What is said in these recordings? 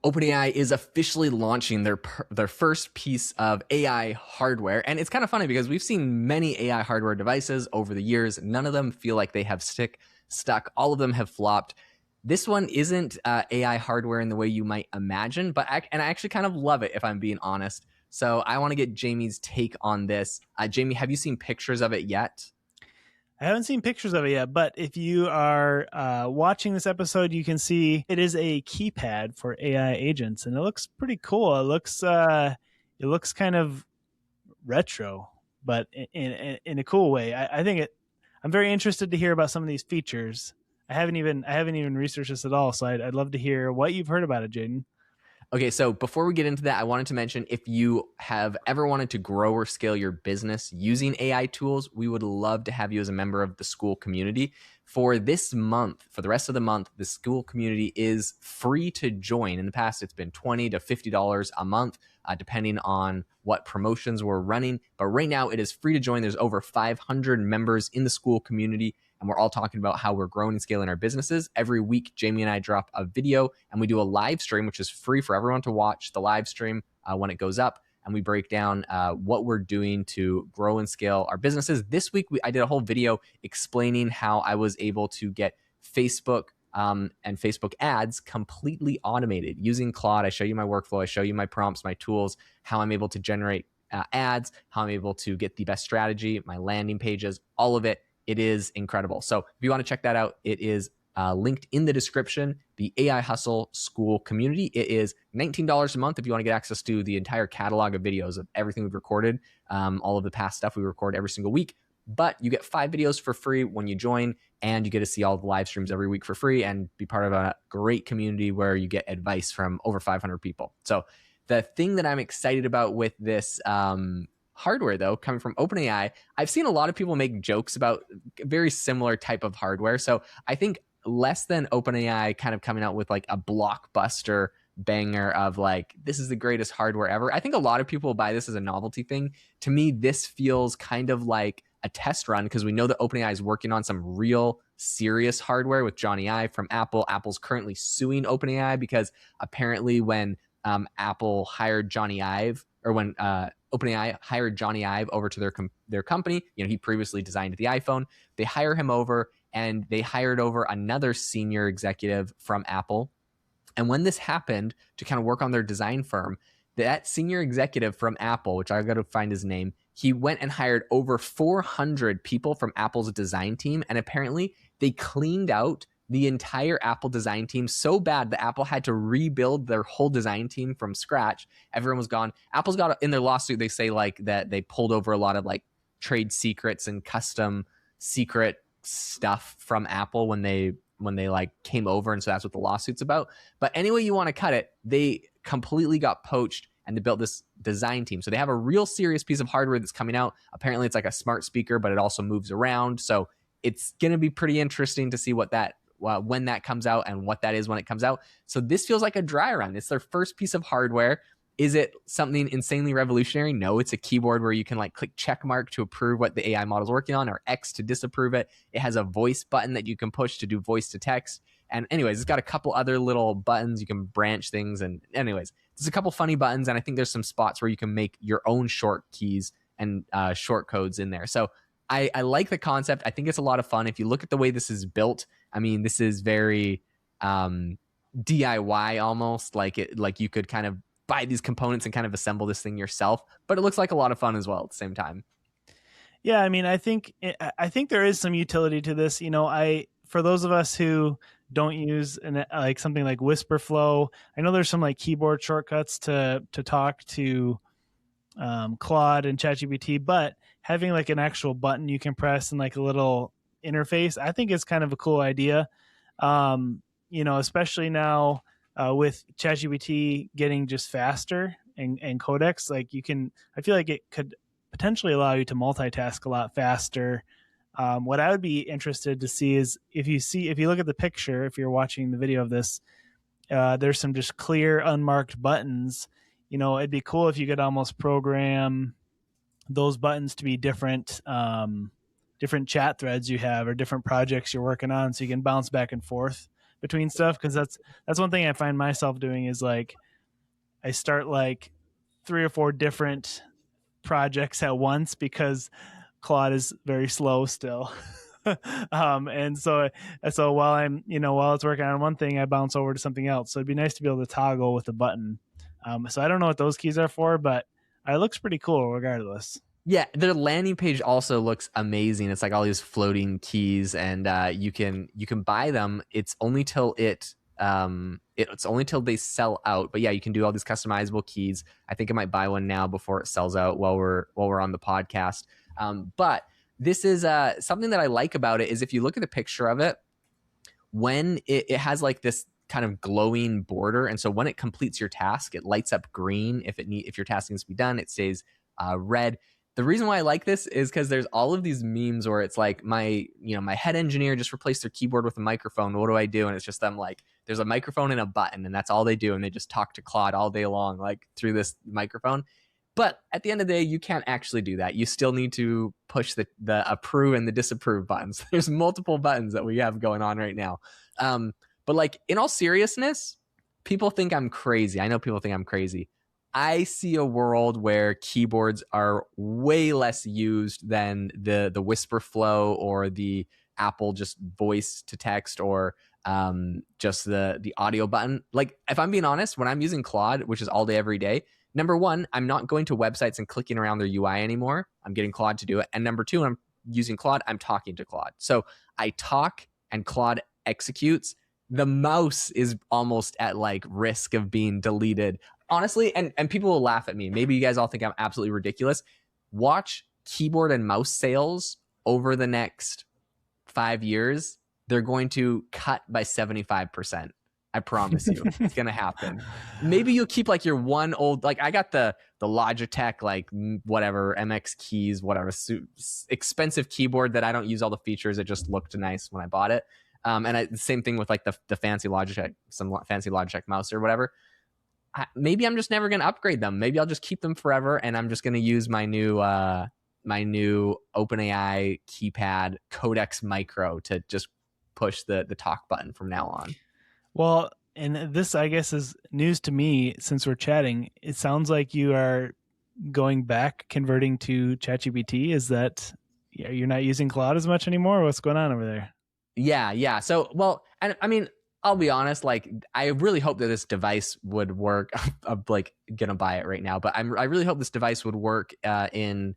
OpenAI is officially launching their first piece of AI hardware. And it's kind of funny because we've seen many AI hardware devices over the years. None of them feel like they have stuck. All of them have flopped. This one isn't AI hardware in the way you might imagine, and I actually kind of love it, if I'm being honest. So I want to get Jamie's take on this. Jamie, have you seen pictures of it yet? I haven't seen pictures of it yet, but if you are watching this episode, you can see it is a keypad for AI agents, and it looks pretty cool. It looks kind of retro, but in a cool way. I think it. I'm very interested to hear about some of these features. I haven't even researched this at all, so I'd love to hear what you've heard about it, Jaden. Okay, so before we get into that, I wanted to mention if you have ever wanted to grow or scale your business using AI tools, we would love to have you as a member of the school community. For this month, for the rest of the month, the school community is free to join. In the past, it's been $20 to $50 a month, depending on what promotions we're running. But right now, it is free to join. There's over 500 members in the school community, and we're all talking about how we're growing and scaling our businesses. Every week, Jamie and I drop a video, and we do a live stream, which is free for everyone to watch the live stream when it goes up. And we break down what we're doing to grow and scale our businesses. This week, I did a whole video explaining how I was able to get Facebook and Facebook ads completely automated using Claude. I show you my workflow. I show you my prompts, my tools, how I'm able to generate ads, how I'm able to get the best strategy, my landing pages, all of it. It is incredible. So if you want to check that out, it is linked in the description, the AI Hustle School community. It is $19 a month if you want to get access to the entire catalog of videos of everything we've recorded, all of the past stuff we record every single week. But you get 5 videos for free when you join, and you get to see all the live streams every week for free and be part of a great community where you get advice from over 500 people. So the thing that I'm excited about with this hardware, though, coming from OpenAI, I've seen a lot of people make jokes about very similar type of hardware. So I think less than OpenAI kind of coming out with like a blockbuster banger of like, this is the greatest hardware ever. I think a lot of people buy this as a novelty thing. To me, this feels kind of like a test run because we know that OpenAI is working on some real serious hardware with Johnny Ive from Apple. Apple's currently suing OpenAI because apparently when Apple hired Johnny Ive, or when OpenAI hired Johnny Ive over to their company, he previously designed the iPhone. They hire him over, and they hired over another senior executive from Apple. And when this happened to kind of work on their design firm, that senior executive from Apple, which I got to find his name, he went and hired over 400 people from Apple's design team. And apparently they cleaned out the entire Apple design team so bad that Apple had to rebuild their whole design team from scratch. Everyone was gone. Apple's got, in their lawsuit, they say like that they pulled over a lot of like trade secrets and custom secret stuff from Apple when they like came over, and so that's what the lawsuit's about. But anyway you want to cut it, they completely got poached, and they built this design team. So they have a real serious piece of hardware that's coming out. Apparently it's like a smart speaker, but it also moves around. So it's going to be pretty interesting to see when that comes out and what that is when it comes out. So this feels like a dry run. It's their first piece of hardware. Is it something insanely revolutionary? No, it's a keyboard where you can like click check mark to approve what the AI model is working on, or X to disapprove it. It has a voice button that you can push to do voice to text. And anyways, it's got a couple other little buttons. You can branch things. And anyways, there's a couple funny buttons. And I think there's some spots where you can make your own short keys and short codes in there. So I like the concept. I think it's a lot of fun. If you look at the way this is built, I mean, this is very DIY almost. Like you could kind of buy these components and kind of assemble this thing yourself, but it looks like a lot of fun as well at the same time. Yeah, I mean, I think there is some utility to this. For those of us who don't use like something like WhisperFlow, I know there's some like keyboard shortcuts to talk to Claude and ChatGPT, but having like an actual button you can press and like a little interface, I think is kind of a cool idea. Especially now with ChatGPT getting just faster and codecs, like I feel like it could potentially allow you to multitask a lot faster. What I would be interested to see is if you look at the picture, if you're watching the video of this, there's some just clear unmarked buttons. It'd be cool if you could almost program those buttons to be different chat threads you have or different projects you're working on, so you can bounce back and forth between stuff, because that's one thing I find myself doing is like I start like 3 or 4 different projects at once because Claude is very slow still. And so while it's working on one thing, I bounce over to something else. So it'd be nice to be able to toggle with a button. So I don't know what those keys are for, but it looks pretty cool regardless. Yeah, their landing page also looks amazing. It's like all these floating keys, and you can buy them. It's only till it's only till they sell out. But yeah, you can do all these customizable keys. I think I might buy one now before it sells out while we're on the podcast. But this is something that I like about it is if you look at the picture of it, when it has like this kind of glowing border, and so when it completes your task, it lights up green. If your task needs to be done, it stays red. The reason why I like this is because there's all of these memes where it's like my head engineer just replaced their keyboard with a microphone. What do I do? And it's just them like, there's a microphone and a button, and that's all they do. And they just talk to Claude all day long, like through this microphone. But at the end of the day, you can't actually do that. You still need to push the approve and the disapprove buttons. There's multiple buttons that we have going on right now. But like in all seriousness, people think I'm crazy. I know people think I'm crazy. I see a world where keyboards are way less used than the whisper flow or the Apple just voice to text or just the audio button. Like if I'm being honest, when I'm using Claude, which is all day, every day, number one, I'm not going to websites and clicking around their UI anymore. I'm getting Claude to do it. And number two, when I'm using Claude, I'm talking to Claude. So I talk and Claude executes. The mouse is almost at like risk of being deleted. Honestly, and people will laugh at me. Maybe you guys all think I'm absolutely ridiculous. Watch keyboard and mouse sales over the next 5 years. They're going to cut by 75%. I promise you, it's going to happen. Maybe you'll keep like your one old, like I got the Logitech, like whatever, MX keys, whatever, expensive keyboard that I don't use all the features. It just looked nice when I bought it. And the same thing with like the fancy Logitech, some fancy Logitech mouse or whatever. Maybe I'm just never going to upgrade them. Maybe I'll just keep them forever, and I'm just going to use my new OpenAI keypad Codex Micro to just push the talk button from now on. Well, and this, I guess, is news to me since we're chatting. It sounds like you are going back, converting to ChatGPT. Is that you're not using Claude as much anymore? What's going on over there? Yeah. So, well, and I mean, I'll be honest, like I really hope that this device would work. I'm like gonna buy it right now, but I really hope this device would work in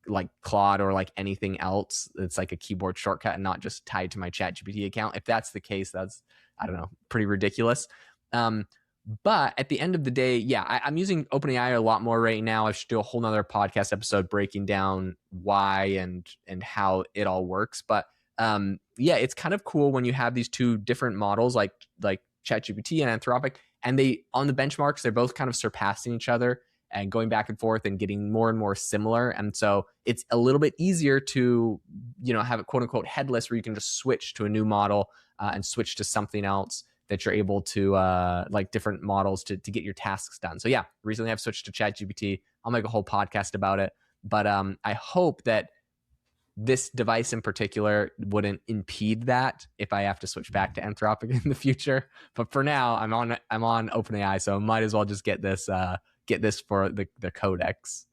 like Claude or like anything else. It's like a keyboard shortcut and not just tied to my ChatGPT account. If that's the case, that's, I don't know, pretty ridiculous. But at the end of the day, yeah, I'm using OpenAI a lot more right now. I should do a whole nother podcast episode breaking down why and how it all works. But yeah, it's kind of cool when you have these two different models like ChatGPT and Anthropic, and they on the benchmarks, they're both kind of surpassing each other and going back and forth and getting more and more similar. And so it's a little bit easier to, have it quote unquote headless, where you can just switch to a new model and switch to something else that you're able to like different models to get your tasks done. So yeah, recently I've switched to ChatGPT. I'll make a whole podcast about it. But I hope that this device in particular wouldn't impede that if I have to switch back to Anthropic in the future. But for now, I'm on OpenAI, so I might as well just get this for the Codex.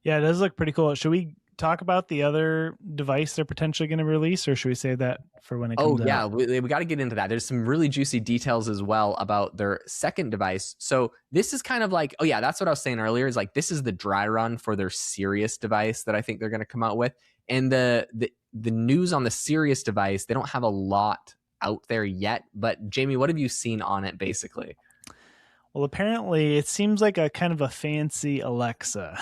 Yeah, it does look pretty cool. Should we talk about the other device they're potentially going to release, or should we save that for when it comes out? Yeah, we got to get into that. There's some really juicy details as well about their second device. So this is kind of like, that's what I was saying earlier, is like this is the dry run for their Sirius device that I think they're going to come out with. And the news on the Sirius device, they don't have a lot out there yet. But Jamie, what have you seen on it basically? Well, apparently it seems like a kind of a fancy Alexa,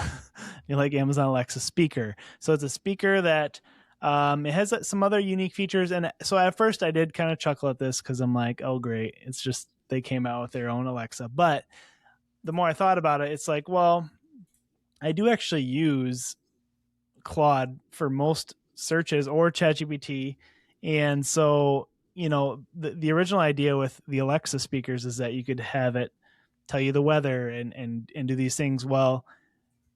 like Amazon Alexa speaker. So it's a speaker that it has some other unique features. And so at first I did kind of chuckle at this because I'm like, oh, great. It's just they came out with their own Alexa. But the more I thought about it, it's like, well, I do actually use Claude for most searches or ChatGPT. And so, the original idea with the Alexa speakers is that you could have it tell you the weather and do these things. Well,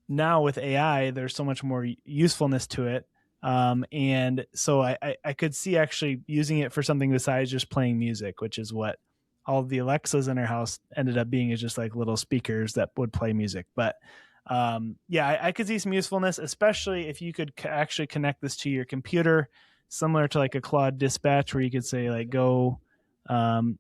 now with AI, there's so much more usefulness to it. And so I could see actually using it for something besides just playing music, which is what all of the Alexas in our house ended up being, is just like little speakers that would play music. But yeah, I could see some usefulness, especially if you could actually connect this to your computer, similar to like a Claude dispatch, where you could say like, go, run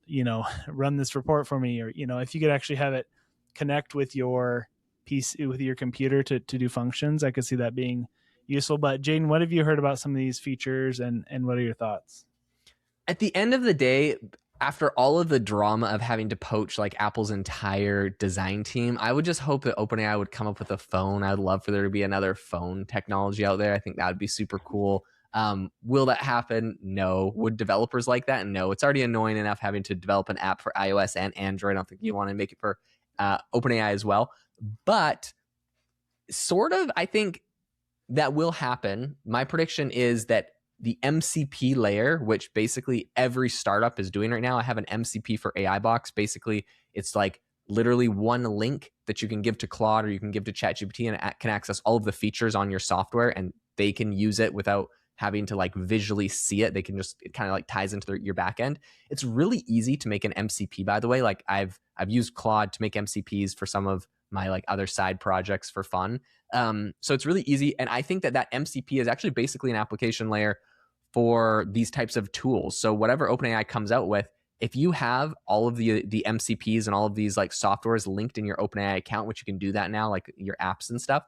this report for me, or if you could actually have it connect with your PC, with your computer to do functions. I could see that being useful. But Jaden, what have you heard about some of these features, and what are your thoughts? At the end of the day, after all of the drama of having to poach like Apple's entire design team, I would just hope that OpenAI would come up with a phone. I'd love for there to be another phone technology out there. I think that would be super cool. Will that happen? No. Would developers like that? No. It's already annoying enough having to develop an app for iOS and Android. I don't think you want to make it for OpenAI as well. But sort of, I think that will happen. My prediction is that the MCP layer, which basically every startup is doing right now, I have an MCP for AI Box. Basically, it's like literally one link that you can give to Claude or you can give to ChatGPT, and it can access all of the features on your software, and they can use it without having to like visually see it. They can just, it kind of like ties into your backend. It's really easy to make an MCP, by the way. Like I've used Claude to make MCPs for some of my like other side projects for fun. So it's really easy. And I think that MCP is actually basically an application layer for these types of tools. So whatever OpenAI comes out with, if you have all of the MCPs and all of these like softwares linked in your OpenAI account, which you can do that now, like your apps and stuff,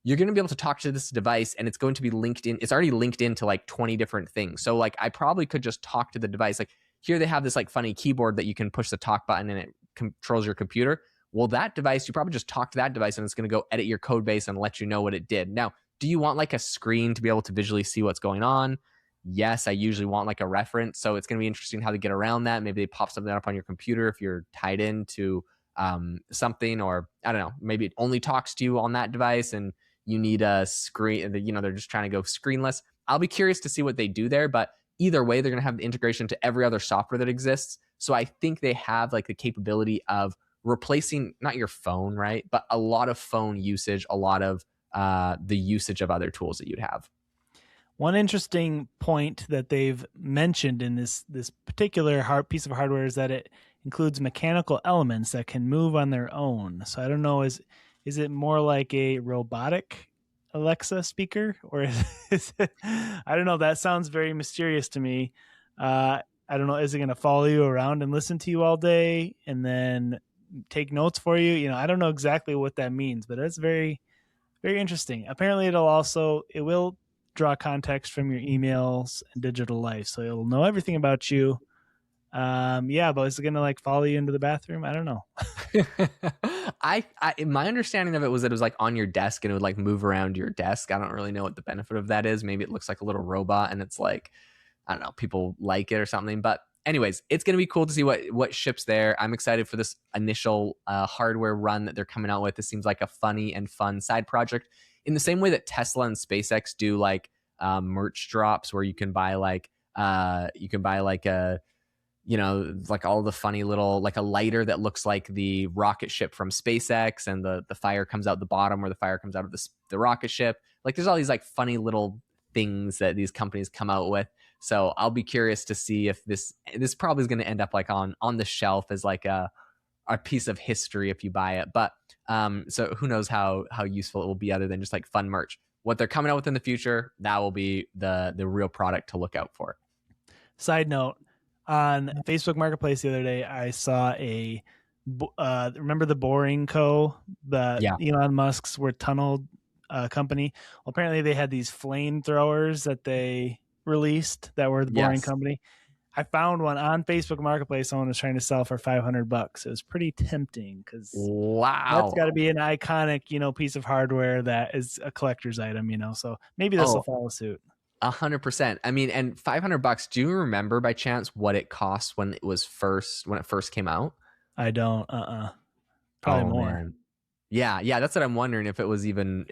you're going to be able to talk to this device, and it's going to be linked in. It's already linked into like 20 different things. So like I probably could just talk to the device. Like here they have this like funny keyboard that you can push the talk button and it controls your computer. Well, that device, you probably just talk to that device and it's going to go edit your code base and let you know what it did. Now, do you want like a screen to be able to visually see what's going on? Yes, I usually want like a reference. So it's going to be interesting how they get around that. Maybe they pop something up on your computer if you're tied into something, or I don't know, maybe it only talks to you on that device and you need a screen. They're just trying to go screenless. I'll be curious to see what they do there, but either way, they're going to have the integration to every other software that exists. So I think they have like the capability of replacing not your phone, right, but a lot of phone usage, a lot of the usage of other tools that you'd have. One interesting point that they've mentioned in this particular piece of hardware is that it includes mechanical elements that can move on their own. So I don't know, is it more like a robotic Alexa speaker, or is it, I don't know, that sounds very mysterious to me. I don't know, is it going to follow you around and listen to you all day and then take notes for you? I don't know exactly what that means, but that's very, very interesting. Apparently it will draw context from your emails and digital life, so it'll know everything about you. Yeah, but is it gonna like follow you into the bathroom? I don't know. I my understanding of it was that it was like on your desk and it would like move around your desk. I don't really know what the benefit of that is. Maybe it looks like a little robot and it's like, I don't know, people like it or something. But anyways, it's going to be cool to see what ships there. I'm excited for this initial hardware run that they're coming out with. This seems like a funny and fun side project, in the same way that Tesla and SpaceX do like merch drops where you can buy like a like all the funny little, like a lighter that looks like the rocket ship from SpaceX, and the fire comes out the bottom, or the fire comes out of the rocket ship. Like there's all these like funny little things that these companies come out with. So I'll be curious to see if this probably is going to end up like on the shelf as like a piece of history if you buy it. But so who knows how useful it will be other than just like fun merch. What they're coming out with in the future, that will be the real product to look out for. Side note, on Facebook Marketplace the other day, I saw remember the Boring Co., the Elon Musk's were tunnel company. Well, apparently they had these flamethrowers that they released that were the Boring Company. I found one on Facebook Marketplace. Someone was trying to sell for $500. It was pretty tempting because that's got to be an iconic, piece of hardware that is a collector's item, So maybe this will follow suit. 100%. I mean, and $500. Do you remember by chance what it cost when it first came out? I don't. Probably more. Man. Yeah. That's what I'm wondering, if it was even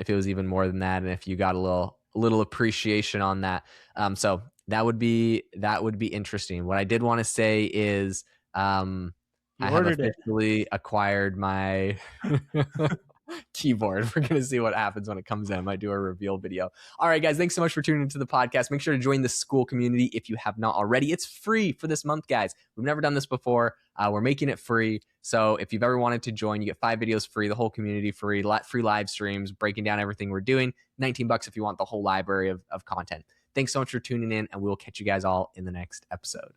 more than that, and if you got a little appreciation on that. So that would be interesting. What I did want to say is, I have officially acquired my keyboard. We're going to see what happens when it comes in. I might do a reveal video. All right, guys, thanks so much for tuning into the podcast. Make sure to join the School community if you have not already. It's free for this month, guys. We've never done this before. We're making it free. So if you've ever wanted to join, you get 5 videos free, the whole community free, free live streams, breaking down everything we're doing. $19 if you want the whole library of content. Thanks so much for tuning in, and we'll catch you guys all in the next episode.